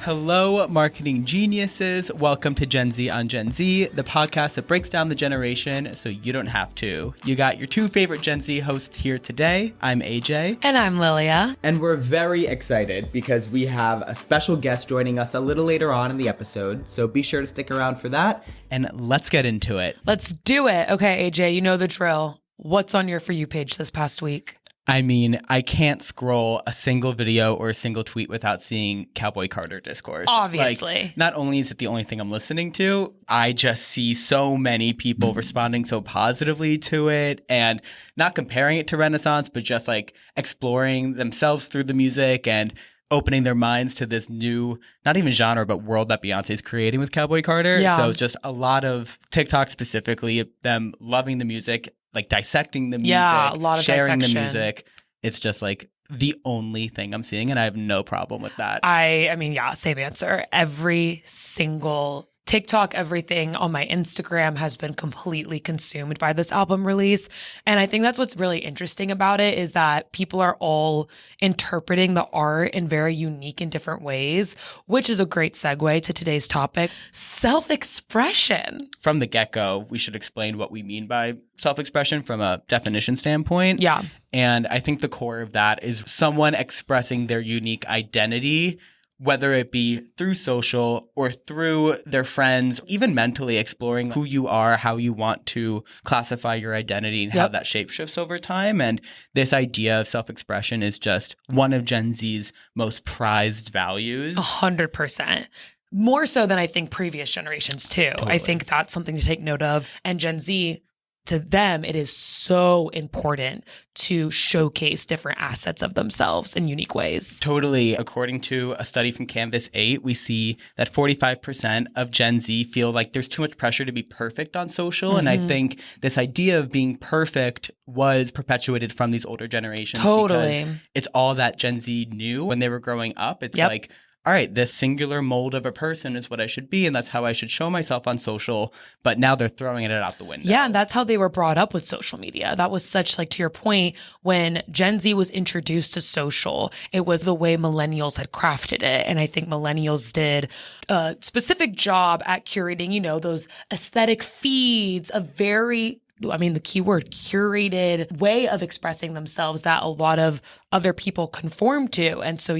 Hello, marketing geniuses. Welcome to Gen Z on Gen Z, the podcast that breaks down the generation so you don't have to. You got your two favorite Gen Z hosts here today. I'm AJ. And I'm Lilia. And we're very excited because we have a special guest joining us a little later on in the episode. So be sure to stick around for that. And let's get into it. Let's do it. Okay, AJ, you know the drill. What's on your For You page this past week? I mean, I can't scroll a single video or a single tweet without seeing Cowboy Carter discourse. Obviously. Like, not only is it the only thing I'm listening to, I just see so many people responding so positively to it and not comparing it to Renaissance, but just like exploring themselves through the music and opening their minds to this new, not even genre, but world that Beyonce is creating with Cowboy Carter. Yeah. So just a lot of TikTok specifically, them loving the music, like dissecting the music, a lot of sharing dissection. the music. It's just like the only thing I'm seeing, and I have no problem with that. I mean, same answer. Every single TikTok, everything on my Instagram has been completely consumed by this album release. And I think that's what's really interesting about it is that people are all interpreting the art in very unique and different ways, which is a great segue to today's topic, self-expression. From the get-go, we should explain what we mean by self-expression from a definition standpoint. Yeah. And I think the core of that is someone expressing their unique identity, whether it be through social or through their friends, even mentally exploring who you are, how you want to classify your identity and how that shape shifts over time. And this idea of self-expression is just one of Gen Z's most prized values. 100%. More so than I think previous generations too. Totally. I think that's something to take note of. And Gen Z, to them, it is so important to showcase different assets of themselves in unique ways. Totally. According to a study from Canvas 8, we see that 45% of Gen Z feel like there's too much pressure to be perfect on social. And I think this idea of being perfect was perpetuated from these older generations. Totally. Because it's all that Gen Z knew when they were growing up. It's like, all right, this singular mold of a person is what I should be, and that's how I should show myself on social. But now they're throwing it out the window. Yeah, and that's how they were brought up with social media. That was such, like, to your point, when Gen Z was introduced to social, it was the way millennials had crafted it. And I think millennials did a specific job at curating, you know, those aesthetic feeds, a very the keyword curated way of expressing themselves that a lot of other people conform to. And so,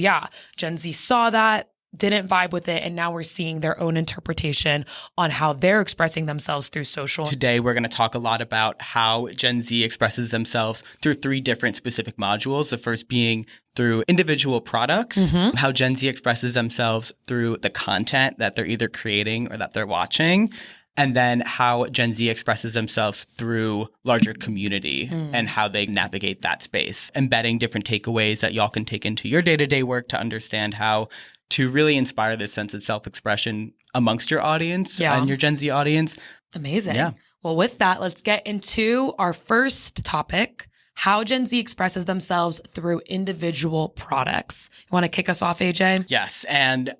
Gen Z saw that, didn't vibe with it, and now we're seeing their own interpretation on how they're expressing themselves through social. Today, we're going to talk a lot about how Gen Z expresses themselves through three different specific modules. The first being through individual products, how Gen Z expresses themselves through the content that they're either creating or that they're watching. And then how Gen Z expresses themselves through larger community and how they navigate that space, embedding different takeaways that y'all can take into your day-to-day work to understand how to really inspire this sense of self-expression amongst your audience and your Gen Z audience. Amazing. Yeah. Well, with that, let's get into our first topic, how Gen Z expresses themselves through individual products. You want to kick us off, AJ? Yes. And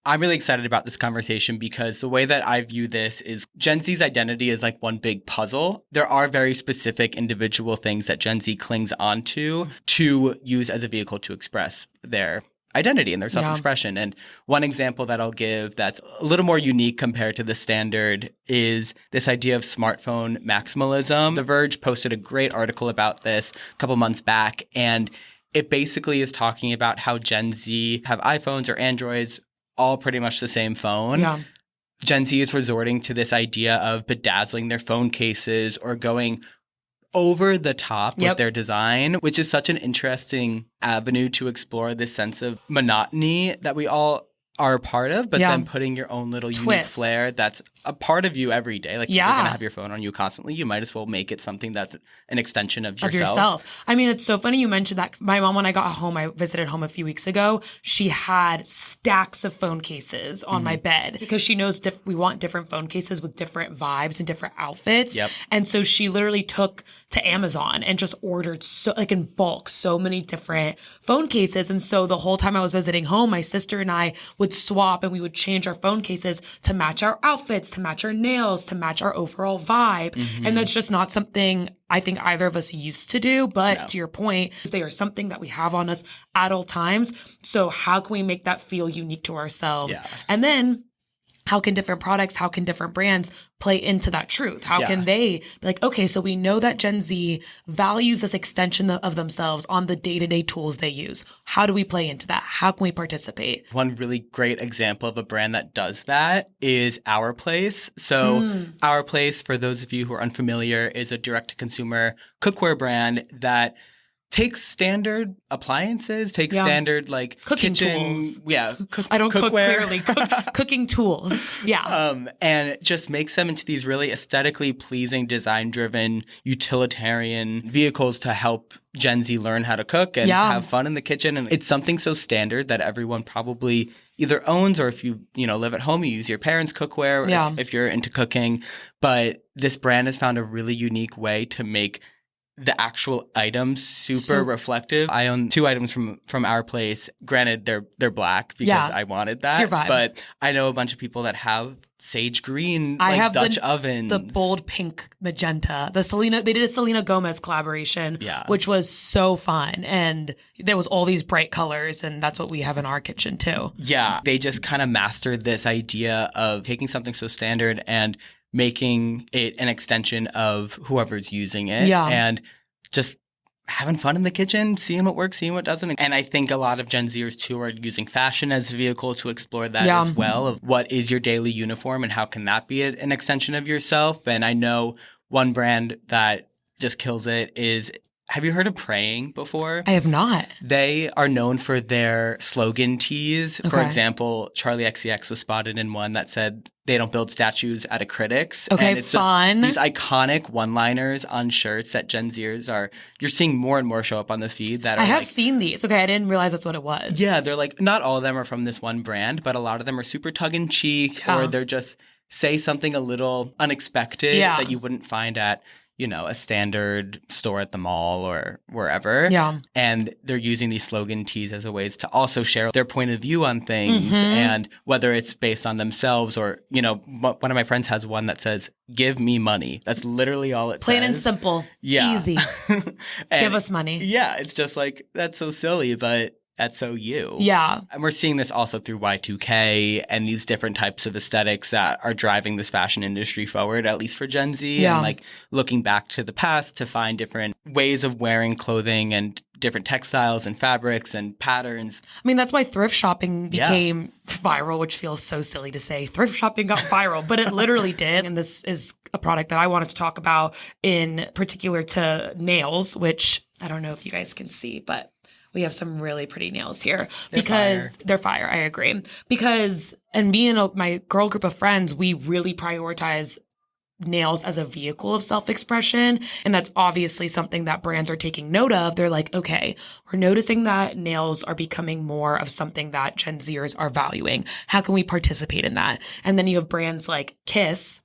I'm really excited about this conversation because the way that I view this is Gen Z's identity is like one big puzzle. There are very specific individual things that Gen Z clings onto to use as a vehicle to express their identity and their self-expression. And one example that I'll give that's a little more unique compared to the standard is this idea of smartphone maximalism. The Verge posted a great article about this a couple months back, and it basically is talking about how Gen Z have iPhones or Androids, all pretty much the same phone. Yeah. Gen Z is resorting to this idea of bedazzling their phone cases or going over the top with their design, which is such an interesting avenue to explore this sense of monotony that we all are a part of, but then putting your own little unique flair that's a part of you every day. Like, if you're going to have your phone on you constantly, you might as well make it something that's an extension of yourself. I mean, it's so funny you mentioned that. My mom, when I got home, I visited home a few weeks ago, she had stacks of phone cases on my bed because she knows we want different phone cases with different vibes and different outfits. Yep. And so she literally took to Amazon and just ordered in bulk so many different phone cases. And so the whole time I was visiting home, my sister and I would would swap and we would change our phone cases to match our outfits, to match our nails, to match our overall vibe. And that's just not something I think either of us used to do. But to your point, they are something that we have on us at all times. So how can we make that feel unique to ourselves? Yeah. And then how can different products, how can different brands play into that truth? How can they be like, okay, so we know that Gen Z values this extension of themselves on the day-to-day tools they use. How do we play into that? How can we participate? One really great example of a brand that does that is Our Place. So Our Place, for those of you who are unfamiliar, is a direct-to-consumer cookware brand that takes standard appliances, takes standard like cooking kitchen, tools. I don't cook clearly. Cooking tools. And just makes them into these really aesthetically pleasing, design-driven, utilitarian vehicles to help Gen Z learn how to cook and have fun in the kitchen. And it's something so standard that everyone probably either owns, or if you live at home, you use your parents' cookware if you're into cooking. But this brand has found a really unique way to make the actual items super reflective. I own 2 items from Our Place. Granted, they're black because I wanted that. It's your vibe. But I know a bunch of people that have sage green, I have Dutch ovens. The bold pink magenta. They did a Selena Gomez collaboration, which was so fun. And there was all these bright colors, and that's what we have in our kitchen too. Yeah. They just kind of mastered this idea of taking something so standard and making it an extension of whoever's using it and just having fun in the kitchen, seeing what works, seeing what doesn't. And I think a lot of Gen Zers too are using fashion as a vehicle to explore that as well, of what is your daily uniform and how can that be an extension of yourself. And I know one brand that just kills it is, have you heard of Praying before? I have not. They are known for their slogan tees. For example, Charlie XCX was spotted in one that said, "They don't build statues out of critics." Okay, and it's fun. Just these iconic one-liners on shirts that Gen Zers you're seeing more and more show up on the feed that are I have seen these. Okay, I didn't realize that's what it was. Yeah, they're like, not all of them are from this one brand, but a lot of them are super tongue-in-cheek or they're just say something a little unexpected that you wouldn't find at a standard store at the mall or wherever. Yeah. And they're using these slogan tees as a ways to also share their point of view on things. And whether it's based on themselves or, one of my friends has one that says, "Give me money." That's literally all it says. Plain and simple. Yeah. Easy. Give us money. Yeah. It's just like, that's so silly, but that's so you. Yeah. And we're seeing this also through Y2K and these different types of aesthetics that are driving this fashion industry forward, at least for Gen Z. Yeah. And like looking back to the past to find different ways of wearing clothing and different textiles and fabrics and patterns. I mean, that's why thrift shopping became viral, which feels so silly to say. Thrift shopping got viral, but it literally did. And this is a product that I wanted to talk about in particular to nails, which I don't know if you guys can see, but we have some really pretty nails here they're fire. I agree. Because, and me and my girl group of friends, we really prioritize nails as a vehicle of self-expression. And that's obviously something that brands are taking note of. They're like, okay, we're noticing that nails are becoming more of something that Gen Zers are valuing. How can we participate in that? And then you have brands like Kiss,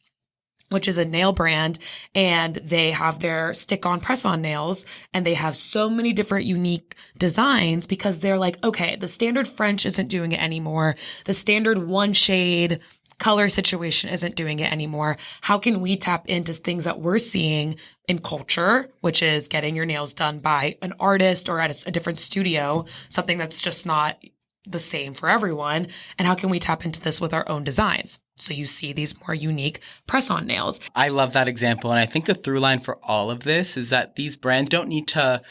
which is a nail brand, and they have their stick-on, press-on nails, and they have so many different unique designs because they're like, okay, the standard French isn't doing it anymore. The standard one shade color situation isn't doing it anymore. How can we tap into things that we're seeing in culture, which is getting your nails done by an artist or at a different studio, something that's just not the same for everyone, and how can we tap into this with our own designs? So you see these more unique press-on nails. I love that example. And I think the through line for all of this is that these brands don't need to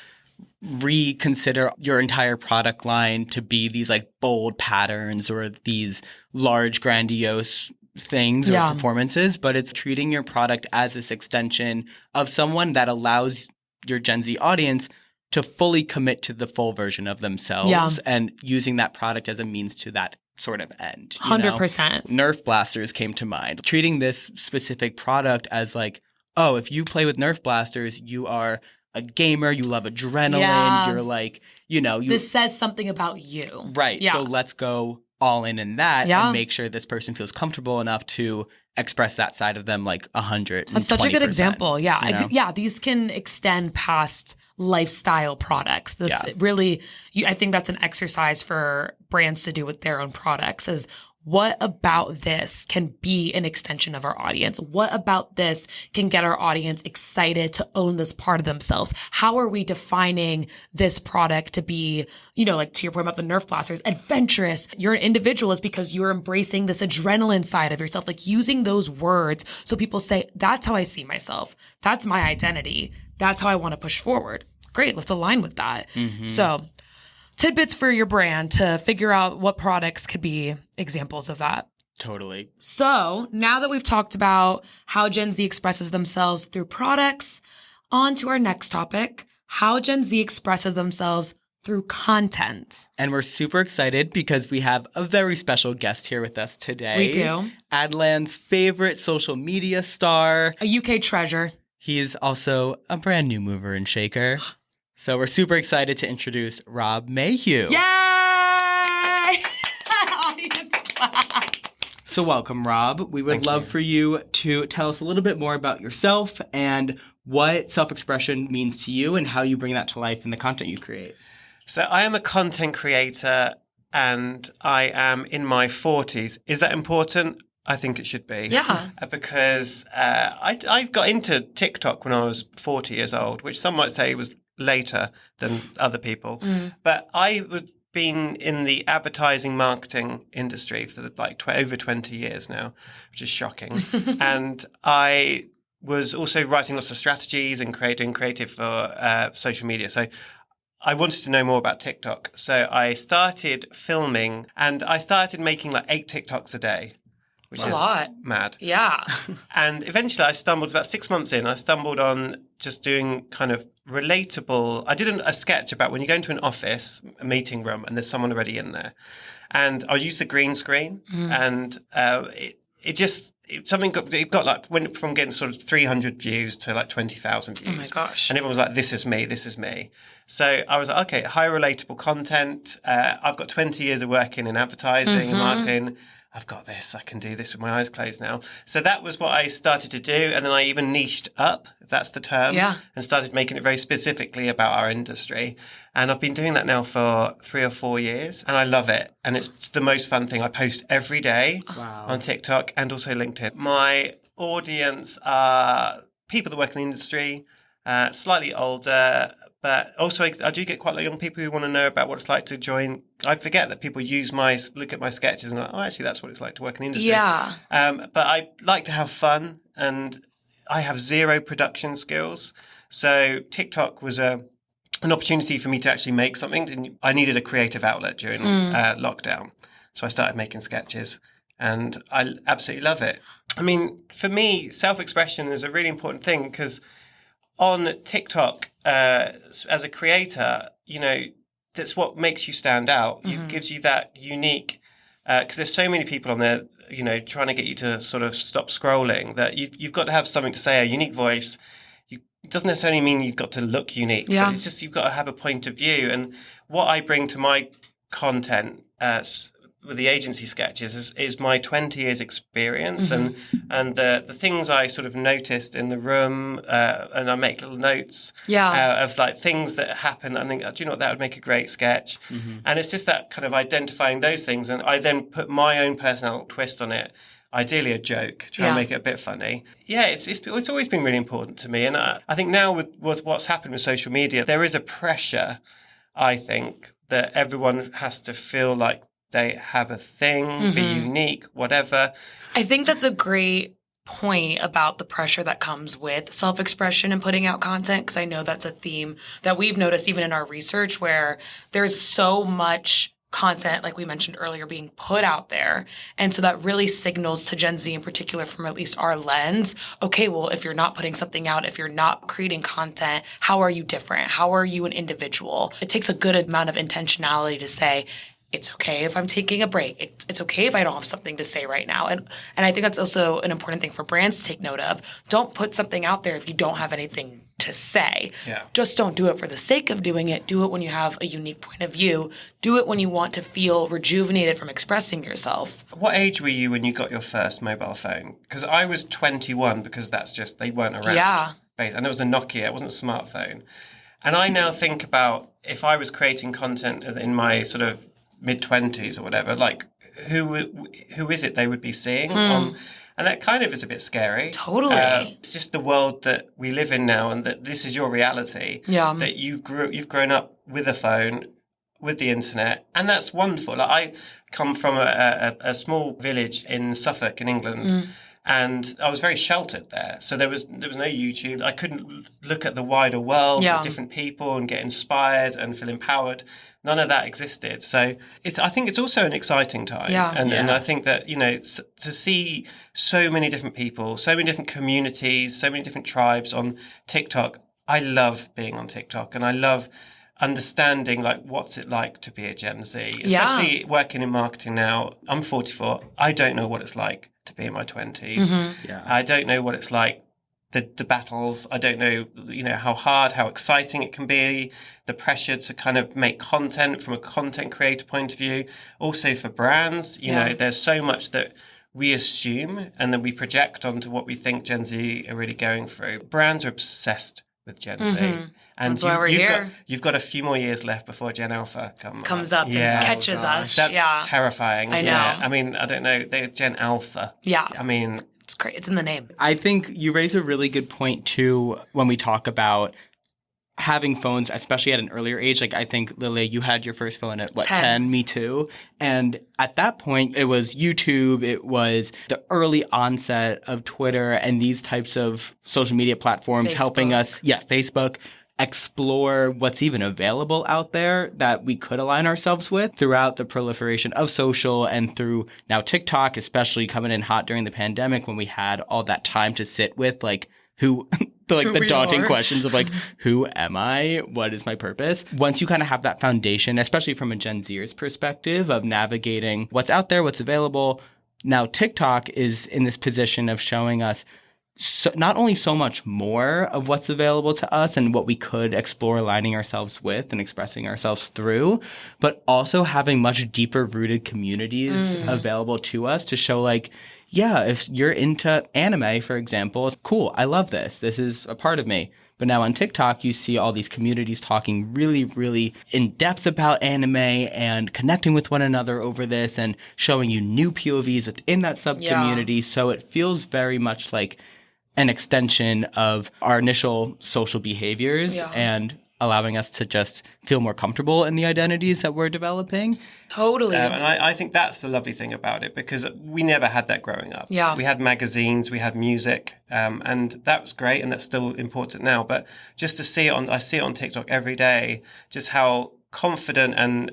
reconsider your entire product line to be these like bold patterns or these large, grandiose things or performances, but it's treating your product as this extension of someone that allows your Gen Z audience to fully commit to the full version of themselves and using that product as a means to that sort of end. 100%. Nerf blasters came to mind. Treating this specific product as like, oh, if you play with Nerf blasters, you are a gamer, you love adrenaline, you're like, this says something about you. Right. Yeah. So let's go all in that and make sure this person feels comfortable enough to express that side of them like 100%. That's such a good example. Yeah. Yeah. These can extend past lifestyle products. This really, I think that's an exercise for brands to do with their own products is what about this can be an extension of our audience? What about this can get our audience excited to own this part of themselves? How are we defining this product to be, like to your point about the Nerf blasters, adventurous? You're an individualist because you're embracing this adrenaline side of yourself, like using those words so people say, that's how I see myself. That's my identity. That's how I want to push forward. Great, let's align with that. So tidbits for your brand to figure out what products could be examples of that. Totally. So now that we've talked about how Gen Z expresses themselves through products, on to our next topic, how Gen Z expresses themselves through content. And we're super excited because we have a very special guest here with us today. We do. Adlan's favorite social media star. A UK treasure. He is also a brand new mover and shaker. So we're super excited to introduce Rob Mayhew. Yay! Audience clap. So welcome, Rob. We would love for you to tell us a little bit more about yourself and what self-expression means to you and how you bring that to life in the content you create. So I am a content creator and I am in my 40s. Is that important? I think it should be. Yeah. Because I got into TikTok when I was 40 years old, which some might say was later than other people. But I was been in the advertising marketing industry for over 20 years now, which is shocking. And I was also writing lots of strategies and creating creative for social media. So I wanted to know more about TikTok. So I started filming and I started making 8 TikToks a day. Which is a lot. Mad. Yeah. And eventually I stumbled, about 6 months in, I stumbled on just doing kind of relatable. I did a sketch about when you go into an office, a meeting room, and there's someone already in there. And I used the green screen and went from getting sort of 300 views to 20,000 views. Oh my gosh. And everyone was like, this is me, this is me. So I was like, okay, high relatable content. I've got 20 years of working in advertising and marketing. I've got this, I can do this with my eyes closed now. So that was what I started to do. And then I even niched up, if that's the term, and started making it very specifically about our industry. And I've been doing that now for 3 or 4 years and I love it. And it's the most fun thing. I post every day on TikTok and also LinkedIn. My audience are people that work in the industry, slightly older, but also I do get quite a lot of young people who want to know about what it's like to join. I forget that people look at my sketches and actually that's what it's like to work in the industry. Yeah. But I like to have fun and I have zero production skills. So TikTok was an opportunity for me to actually make something. I needed a creative outlet during lockdown. So I started making sketches and I absolutely love it. I mean, for me, self-expression is a really important thing because on TikTok, as a creator, that's what makes you stand out. It gives you that unique, because there's so many people on there, trying to get you to sort of stop scrolling, that you've got to have something to say, a unique voice. It doesn't necessarily mean you've got to look unique, but it's just you've got to have a point of view. And what I bring to my content with the agency sketches is my 20 years experience and the things I sort of noticed in the room, and I make little notes of things that happen. I think, do you know what, that would make a great sketch. And it's just that kind of identifying those things. And I then put my own personal twist on it. Ideally a joke, try and make it a bit funny. Yeah, it's always been really important to me. And I think now with what's happened with social media, there is a pressure, I think, that everyone has to feel like they have a thing, be unique, whatever. I think that's a great point about the pressure that comes with self-expression and putting out content, because I know that's a theme that we've noticed even in our research where there's so much content, like we mentioned earlier, being put out there. And so that really signals to Gen Z in particular, from at least our lens, okay, well, if you're not putting something out, if you're not creating content, how are you different? How are you an individual? It takes a good amount of intentionality to say, it's okay if I'm taking a break. It's okay if I don't have something to say right now. And I think that's also an important thing for brands to take note of. Don't put something out there if you don't have anything to say. Yeah. Just don't do it for the sake of doing it. Do it when you have a unique point of view. Do it when you want to feel rejuvenated from expressing yourself. What age were you when you got your first mobile phone? Because I was 21, because that's just, they weren't around. Yeah. And it was a Nokia, it wasn't a smartphone. And I now think about if I was creating content in my sort of mid-20s or whatever, like who is it they would be seeing on? And that kind of is a bit scary. Totally. It's just the world that we live in now, and that this is your reality. Yeah. That you've grown up with a phone, with the internet, and that's wonderful. Like, I come from a small village in Suffolk in England. And I was very sheltered there. So there was no YouTube. I couldn't look at the wider world with different people and get inspired and feel empowered. None of that existed. So I think it's also an exciting time. Yeah. And I think that, to see so many different people, so many different communities, so many different tribes on TikTok. I love being on TikTok, and I love understanding like what's it like to be a Gen Z, especially working in marketing now. I'm 44. I don't know what it's like to be in my 20s. Yeah. I don't know what it's like, the battles. I don't know, how hard, how exciting it can be, the pressure to kind of make content from a content creator point of view. Also for brands, there's so much that we assume and then we project onto what we think Gen Z are really going through. Brands are obsessed with Gen Z. And that's why we're here. You've got a few more years left before Gen Alpha comes up and catches us. That's terrifying. I know. I mean, I don't know. They're Gen Alpha. Yeah. I mean, it's great. It's in the name. I think you raise a really good point, too, when we talk about having phones, especially at an earlier age. Like, I think, Lilia, you had your first phone at, 10? Me too. And at that point, it was YouTube. It was the early onset of Twitter and these types of social media platforms helping us, Facebook, explore what's even available out there that we could align ourselves with throughout the proliferation of social, and through now TikTok, especially coming in hot during the pandemic when we had all that time to sit with the daunting questions of like, who am I? What is my purpose? Once you kind of have that foundation, especially from a Gen Zer's perspective of navigating what's out there, what's available, now TikTok is in this position of showing us not only so much more of what's available to us and what we could explore aligning ourselves with and expressing ourselves through, but also having much deeper rooted communities available to us to show like, if you're into anime, for example, cool, I love this. This is a part of me. But now on TikTok, you see all these communities talking really, really in depth about anime and connecting with one another over this and showing you new POVs within that sub-community. Yeah. So it feels very much like an extension of our initial social behaviors and allowing us to just feel more comfortable in the identities that we're developing. Totally. And I think that's the lovely thing about it, because we never had that growing up. Yeah. We had magazines, we had music, and that was great, and that's still important now. But just to see it I see it on TikTok every day, just how confident and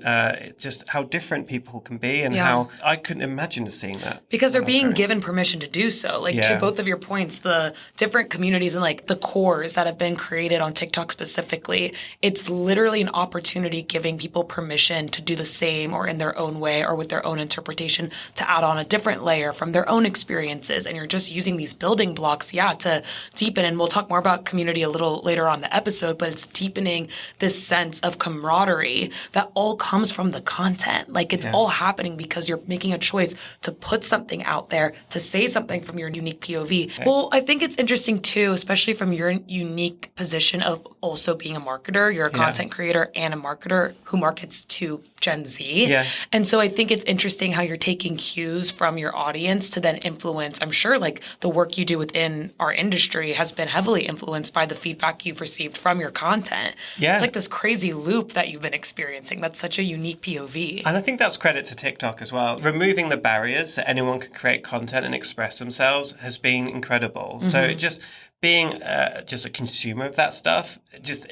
just how different people can be, and how I couldn't imagine seeing that. Because they're being given permission to do so. Like to both of your points, the different communities and like the cores that have been created on TikTok specifically, it's literally an opportunity giving people permission to do the same or in their own way or with their own interpretation, to add on a different layer from their own experiences. And you're just using these building blocks, to deepen. And we'll talk more about community a little later on in the episode, but it's deepening this sense of camaraderie that all comes from the content. Like it's all happening because you're making a choice to put something out there, to say something from your unique POV. Okay. Well, I think it's interesting too, especially from your unique position of also being a marketer. You're a content creator and a marketer who markets to Gen Z. Yeah. And so I think it's interesting how you're taking cues from your audience to then influence. I'm sure like the work you do within our industry has been heavily influenced by the feedback you've received from your content. Yeah. It's like this crazy loop that you've been experiencing. That's such a unique POV. And I think that's credit to TikTok as well. Removing the barriers that anyone can create content and express themselves has been incredible. Mm-hmm. So just being just a consumer of that stuff just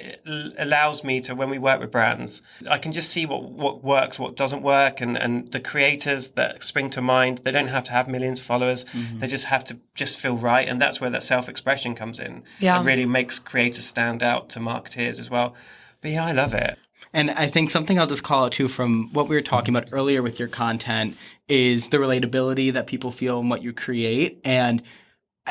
allows me to, when we work with brands, I can just see what works, what doesn't work, and the creators that spring to mind, they don't have to have millions of followers. Mm-hmm. They just have to just feel right, and that's where that self-expression comes in. Yeah. It really makes creators stand out to marketeers as well. But I love it. And I think something I'll just call out too from what we were talking about earlier with your content is the relatability that people feel in what you create. And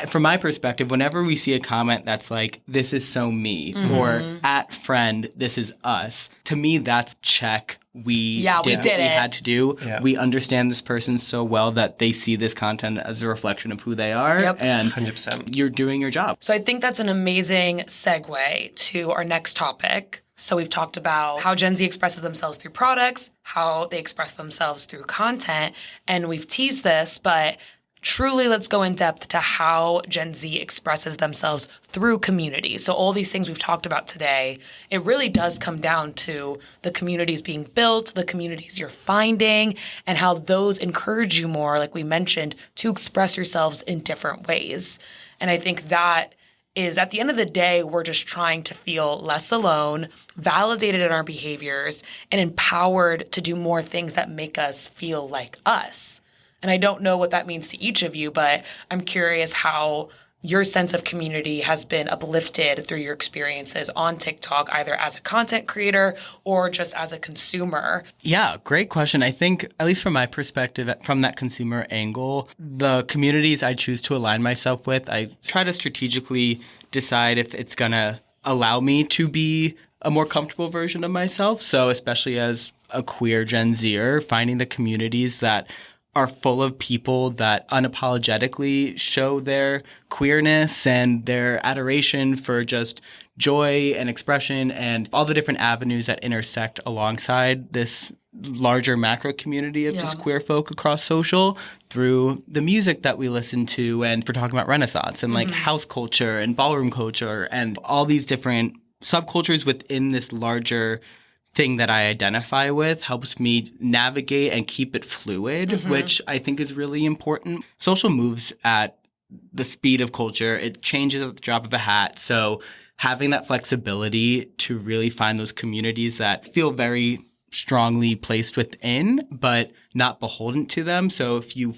from my perspective, whenever we see a comment that's like, this is so me, or at friend, this is us, to me, that's check we Yeah, we did did what we it. had to do. Yeah. We understand this person so well that they see this content as a reflection of who they are. Yep. And 100%. you're doing your job. So I think that's an amazing segue to our next topic. So we've talked about how Gen Z expresses themselves through products, how they express themselves through content, and we've teased this, but truly let's go in depth to how Gen Z expresses themselves through community. So all these things we've talked about today, it really does come down to the communities being built, the communities you're finding, and how those encourage you more, like we mentioned, to express yourselves in different ways. And I think that is at the end of the day, we're just trying to feel less alone, validated in our behaviors, and empowered to do more things that make us feel like us. And I don't know what that means to each of you, but I'm curious how your sense of community has been uplifted through your experiences on TikTok, either as a content creator or just as a consumer. Yeah, great question. I think, at least from my perspective, from that consumer angle, the communities I choose to align myself with, I try to strategically decide if it's going to allow me to be a more comfortable version of myself. So especially as a queer Gen Zer, finding the communities that are full of people that unapologetically show their queerness and their adoration for just joy and expression and all the different avenues that intersect alongside this larger macro community of just queer folk across social through the music that we listen to. And we're talking about Renaissance and like house culture and ballroom culture and all these different subcultures within this larger thing that I identify with helps me navigate and keep it fluid, which I think is really important. Social moves at the speed of culture. It changes at the drop of a hat. So having that flexibility to really find those communities that feel very strongly placed within, but not beholden to them. So if you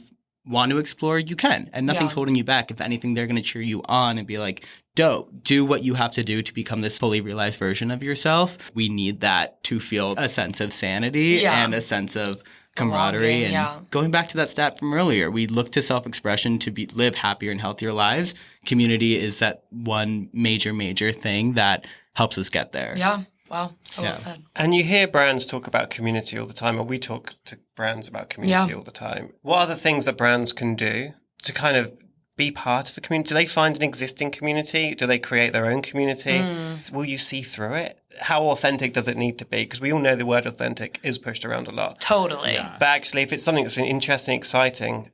want to explore, you can, and nothing's holding you back. If anything, they're going to cheer you on and be like, dope, do what you have to do to become this fully realized version of yourself. We need that to feel a sense of sanity and a sense of camaraderie. And going back to that stat from earlier, we look to self-expression to live happier and healthier lives. Community is that one major thing that helps us get there. Yeah. Wow. So well said. And you hear brands talk about community all the time, or we talk to brands about community all the time. What are the things that brands can do to kind of be part of a community? Do they find an existing community? Do they create their own community? Will you see through it? How authentic does it need to be? Because we all know the word authentic is pushed around a lot. Totally. But actually, if it's something that's interesting, exciting,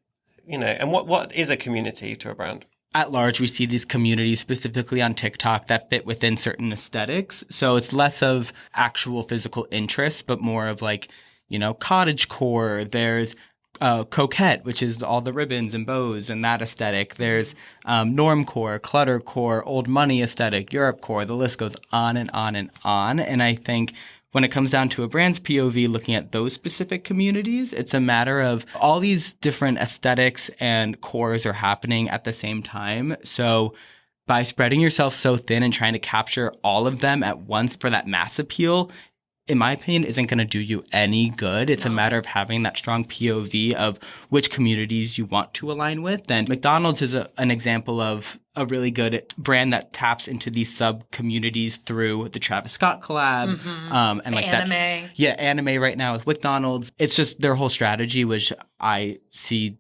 and what is a community to a brand? At large, we see these communities specifically on TikTok that fit within certain aesthetics. So it's less of actual physical interest, but more of like, cottagecore. There's coquette, which is all the ribbons and bows and that aesthetic. There's normcore, cluttercore, old money aesthetic, Europecore. The list goes on and on and on. And I think when it comes down to a brand's POV looking at those specific communities, it's a matter of all these different aesthetics and cores are happening at the same time. So by spreading yourself so thin and trying to capture all of them at once for that mass appeal, in my opinion, isn't going to do you any good. It's a matter of having that strong POV of which communities you want to align with. And McDonald's is an example of a really good brand that taps into these sub-communities through the Travis Scott collab. And like anime. Anime right now with McDonald's. It's just their whole strategy, which I see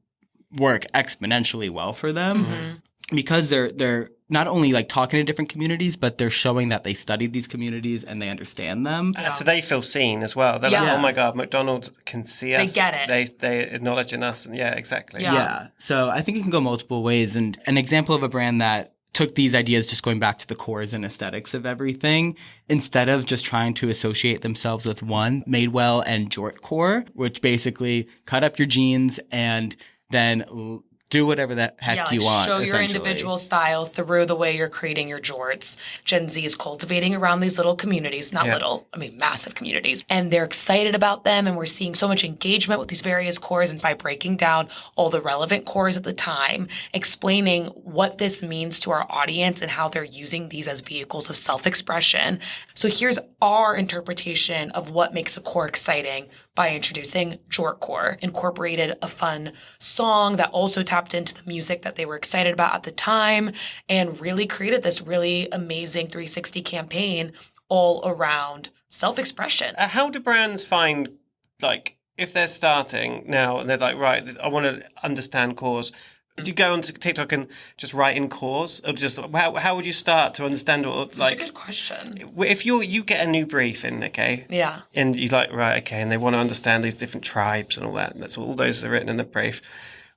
work exponentially well for them. Because they're not only like talking to different communities, but they're showing that they studied these communities and they understand them. So they feel seen as well. They're like, oh my God, McDonald's can see us. They get it. They acknowledging us. And exactly. Yeah. So I think it can go multiple ways. And an example of a brand that took these ideas, just going back to the cores and aesthetics of everything, instead of just trying to associate themselves with one, Madewell and Jortcore, which basically cut up your jeans and then do whatever the heck you want. Show your individual style through the way you're creating your jorts. Gen Z is cultivating around these little communities, massive communities. And they're excited about them. And we're seeing so much engagement with these various cores. And by breaking down all the relevant cores at the time, explaining what this means to our audience and how they're using these as vehicles of self-expression. So here's our interpretation of what makes a core exciting by introducing Jortcore, incorporated a fun song that also tapped into the music that they were excited about at the time, and really created this really amazing 360 campaign all around self-expression. How do brands find, like, if they're starting now and they're like, right, I want to understand cores. Did you go onto TikTok and just write in cores, or just how would you start to understand what, like? That's a good question. If you get a new brief in, okay, Yeah. and you like, right, okay, and they want to understand these different tribes and all that, and that's all those are written in the brief.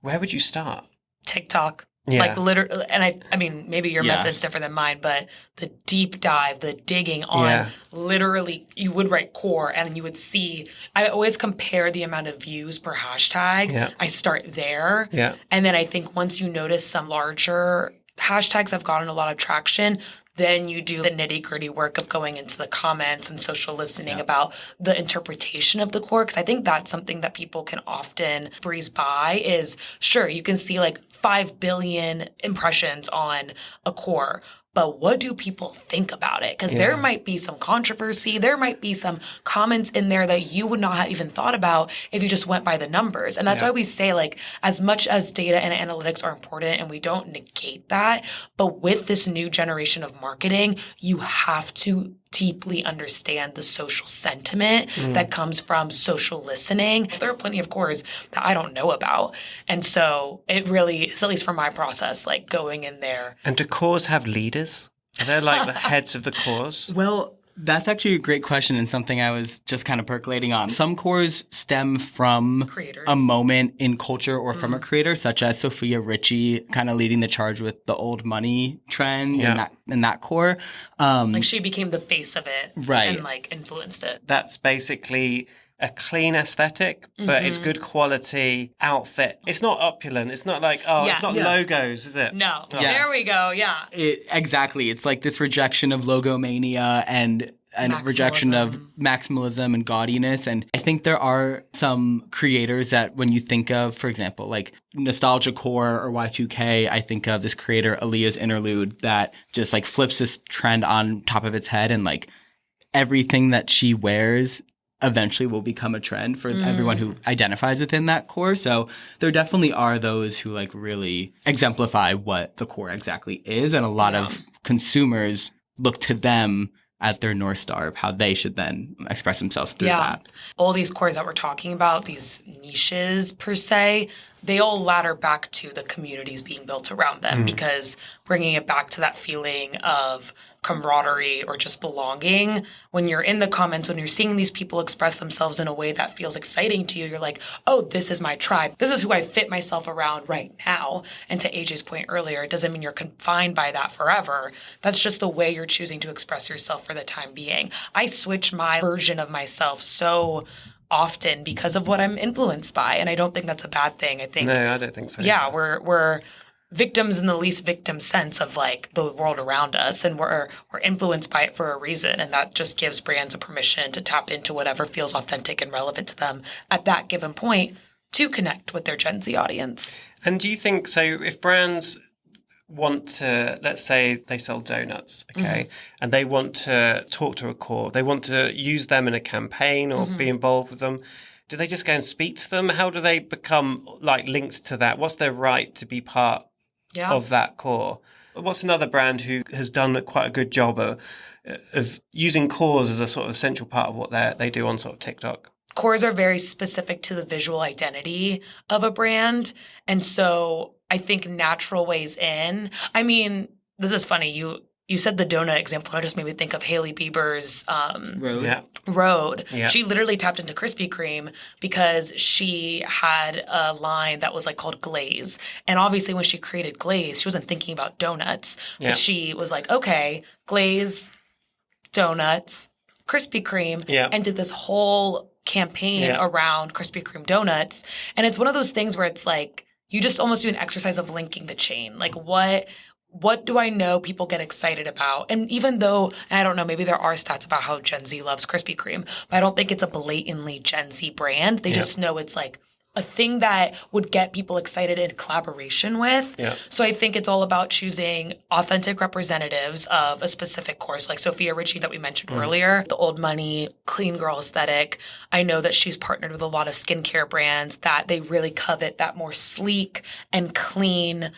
Where would you start? TikTok. Yeah. Like literally, and I mean, maybe your Yeah. method's different than mine, but the deep dive, the digging on literally, you would write core and you would see, I always compare the amount of views per hashtag. Yeah. I start there. Yeah. And then I think once you notice some larger hashtags have gotten a lot of traction, then you do the nitty-gritty work of going into the comments and social listening about the interpretation of the core. Because I think that's something that people can often breeze by is, sure, you can see like 5 billion impressions on a core, but what do people think about it? Because there might be some controversy. There might be some comments in there that you would not have even thought about if you just went by the numbers. And that's why we say, like, as much as data and analytics are important and we don't negate that, but with this new generation of marketing, you have to deeply understand the social sentiment that comes from social listening. There are plenty of cores that I don't know about. And so it really is, at least for my process, like going in there. And do cores have leaders? Are they like the heads of the cores? Well, that's actually a great question and something I was just kind of percolating on. Some cores stem from Creators. a moment in culture or from a creator, such as Sophia Richie kind of leading the charge with the old money trend in that core. Like she became the face of it. Right. And like influenced it. That's basically a clean aesthetic, but it's good quality outfit. It's not opulent. It's not like, it's not logos, is it? No. Yes. There we go. Yeah. Exactly. It's like this rejection of logomania and rejection of maximalism and gaudiness. And I think there are some creators that when you think of, for example, like Nostalgia Core or Y2K, I think of this creator, Aaliyah's Interlude, that just like flips this trend on top of its head, and like everything that she wears eventually will become a trend for everyone who identifies within that core. So there definitely are those who like really exemplify what the core exactly is. And a lot of consumers look to them as their North Star of how they should then express themselves through that. All these cores that we're talking about, these niches per se, they all ladder back to the communities being built around them, because bringing it back to that feeling of camaraderie or just belonging, when you're in the comments, when you're seeing these people express themselves in a way that feels exciting to you, you're like, oh, this is my tribe. This is who I fit myself around right now. And to AJ's point earlier, it doesn't mean you're confined by that forever. That's just the way you're choosing to express yourself for the time being. I switch my version of myself so often because of what I'm influenced by. And I don't think that's a bad thing. I think No, I don't think so. yeah, we're victims in the least victim sense of like the world around us, and we're influenced by it for a reason, and that just gives brands a permission to tap into whatever feels authentic and relevant to them at that given point to connect with their Gen Z audience. And do you think, so if brands want to, let's say they sell donuts, okay, and they want to talk to a core, they want to use them in a campaign or be involved with them, do they just go and speak to them? How do they become like linked to that? What's their right to be part of that core? What's another brand who has done quite a good job of using cores as a sort of essential part of what they do on sort of TikTok? Cores are very specific to the visual identity of a brand. And so I think natural ways in, I mean, this is funny. You said the donut example. It just made me think of Hailey Bieber's Road. Yeah. She literally tapped into Krispy Kreme because she had a line that was like called Glaze. And obviously when she created Glaze, she wasn't thinking about donuts. Yeah. But she was like, okay, Glaze, donuts, Krispy Kreme, and did this whole campaign around Krispy Kreme donuts. And it's one of those things where it's like, you just almost do an exercise of linking the chain. Like what do I know people get excited about? And even though, and I don't know, maybe there are stats about how Gen Z loves Krispy Kreme, but I don't think it's a blatantly Gen Z brand. They just know it's like a thing that would get people excited in collaboration with. Yeah. So I think it's all about choosing authentic representatives of a specific course, like Sophia Richie that we mentioned earlier, the old money, clean girl aesthetic. I know that she's partnered with a lot of skincare brands that they really covet that more sleek and clean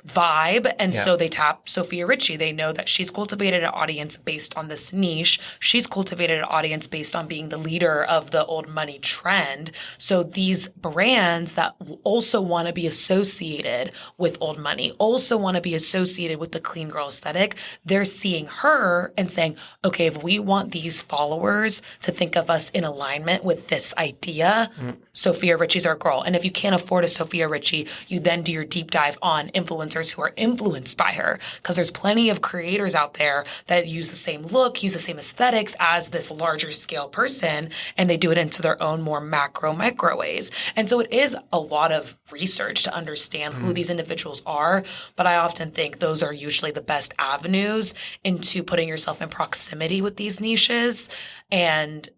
vibe. And Yeah. so they tap Sophia Richie. They know that she's cultivated an audience based on this niche. She's cultivated an audience based on being the leader of the old money trend. So these brands that also want to be associated with old money, also want to be associated with the clean girl aesthetic, they're seeing her and saying, okay, if we want these followers to think of us in alignment with this idea, Sophia Richie's our girl. And if you can't afford a Sophia Richie, you then do your deep dive on influencers who are influenced by her, because there's plenty of creators out there that use the same look, use the same aesthetics as this larger scale person, and they do it into their own more macro micro ways. And so it is a lot of research to understand who these individuals are, but I often think those are usually the best avenues into putting yourself in proximity with these niches. And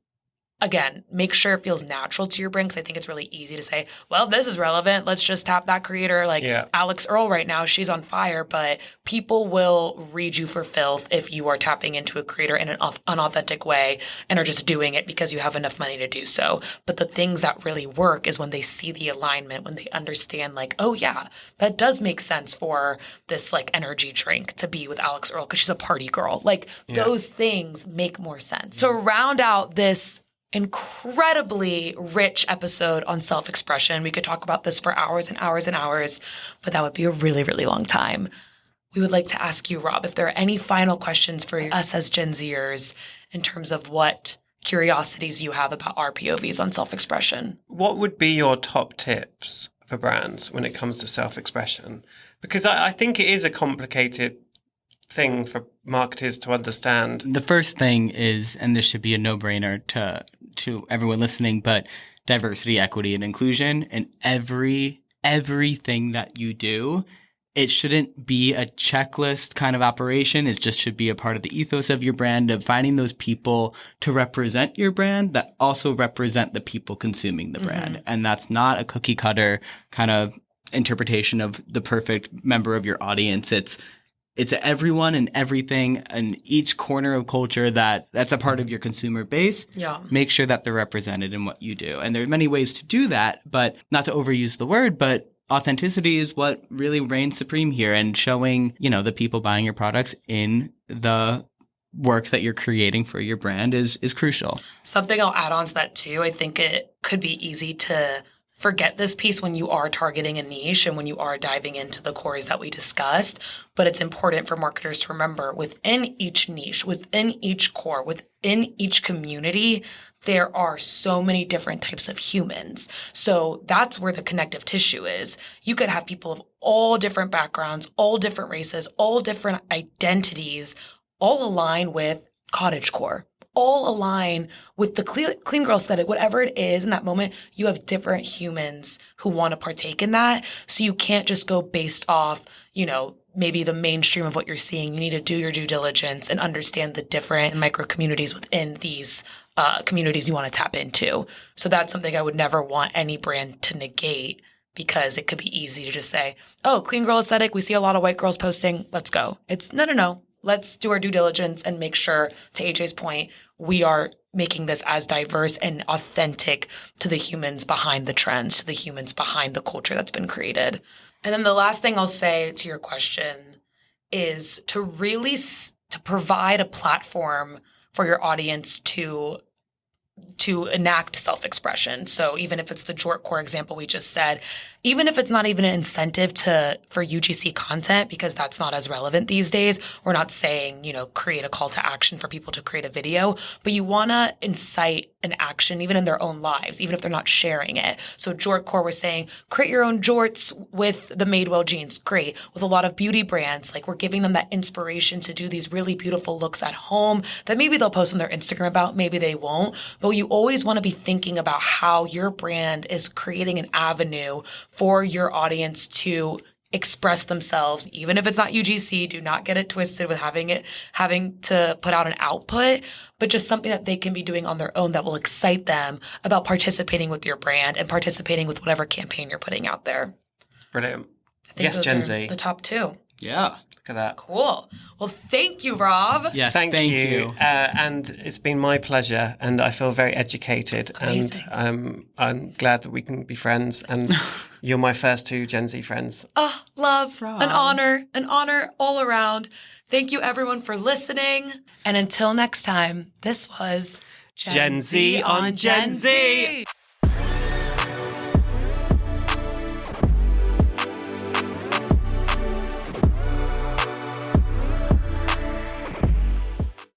again, make sure it feels natural to your brand, because I think it's really easy to say, well, this is relevant. Let's just tap that creator. Like Alex Earl right now, she's on fire, but people will read you for filth if you are tapping into a creator in an unauthentic way and are just doing it because you have enough money to do so. But the things that really work is when they see the alignment, when they understand like, oh yeah, that does make sense for this like energy drink to be with Alex Earl because she's a party girl. Like those things make more sense. So round out this incredibly rich episode on self-expression. We could talk about this for hours and hours and hours, but that would be a really, really long time. We would like to ask you, Rob, if there are any final questions for us as Gen Zers in terms of what curiosities you have about our POVs on self-expression. What would be your top tips for brands when it comes to self-expression? Because I think it is a complicated thing for marketers to understand. The first thing is, and this should be a no-brainer to everyone listening, but diversity, equity, and inclusion in everything that you do. It shouldn't be a checklist kind of operation. It just should be a part of the ethos of your brand, of finding those people to represent your brand that also represent the people consuming the brand. And that's not a cookie cutter kind of interpretation of the perfect member of your audience. It's everyone and everything and each corner of culture that's a part of your consumer base. Yeah. Make sure that they're represented in what you do. And there are many ways to do that, but not to overuse the word, but authenticity is what really reigns supreme here, and showing, the people buying your products in the work that you're creating for your brand is crucial. Something I'll add on to that too, I think it could be easy to forget this piece when you are targeting a niche and when you are diving into the cores that we discussed. But it's important for marketers to remember within each niche, within each core, within each community, there are so many different types of humans. So that's where the connective tissue is. You could have people of all different backgrounds, all different races, all different identities, all align with cottagecore, all align with the clean girl aesthetic, whatever it is in that moment. You have different humans who want to partake in that. So you can't just go based off, maybe the mainstream of what you're seeing. You need to do your due diligence and understand the different micro communities within these communities you want to tap into. So that's something I would never want any brand to negate, because it could be easy to just say, oh, clean girl aesthetic, we see a lot of white girls posting, let's go. It's no. Let's do our due diligence and make sure, to AJ's point, we are making this as diverse and authentic to the humans behind the trends, to the humans behind the culture that's been created. And then the last thing I'll say to your question is to really to provide a platform for your audience to enact self-expression. So even if it's the Jort Core example we just said, even if it's not even an incentive for UGC content, because that's not as relevant these days, we're not saying, create a call to action for people to create a video, but you want to incite an action even in their own lives, even if they're not sharing it. So Jort Core was saying, create your own jorts with the Madewell jeans. Great. With a lot of beauty brands, like we're giving them that inspiration to do these really beautiful looks at home that maybe they'll post on their Instagram about, maybe they won't. But you always want to be thinking about how your brand is creating an avenue for your audience to express themselves, even if it's not UGC. Do not get it twisted with having to put out an output, but just something that they can be doing on their own that will excite them about participating with your brand and participating with whatever campaign you're putting out there. Brilliant. I think Yes, those Gen are Z. the top two. Yeah. Look at that. Cool. Well, thank you, Rob. Yes, Thank you. And it's been my pleasure, and I feel very educated. Amazing. And I'm glad that we can be friends, and you're my first 2 Gen Z friends. Oh, love, an honor all around. Thank you, everyone, for listening. And until next time, this was Gen Z on Gen Z.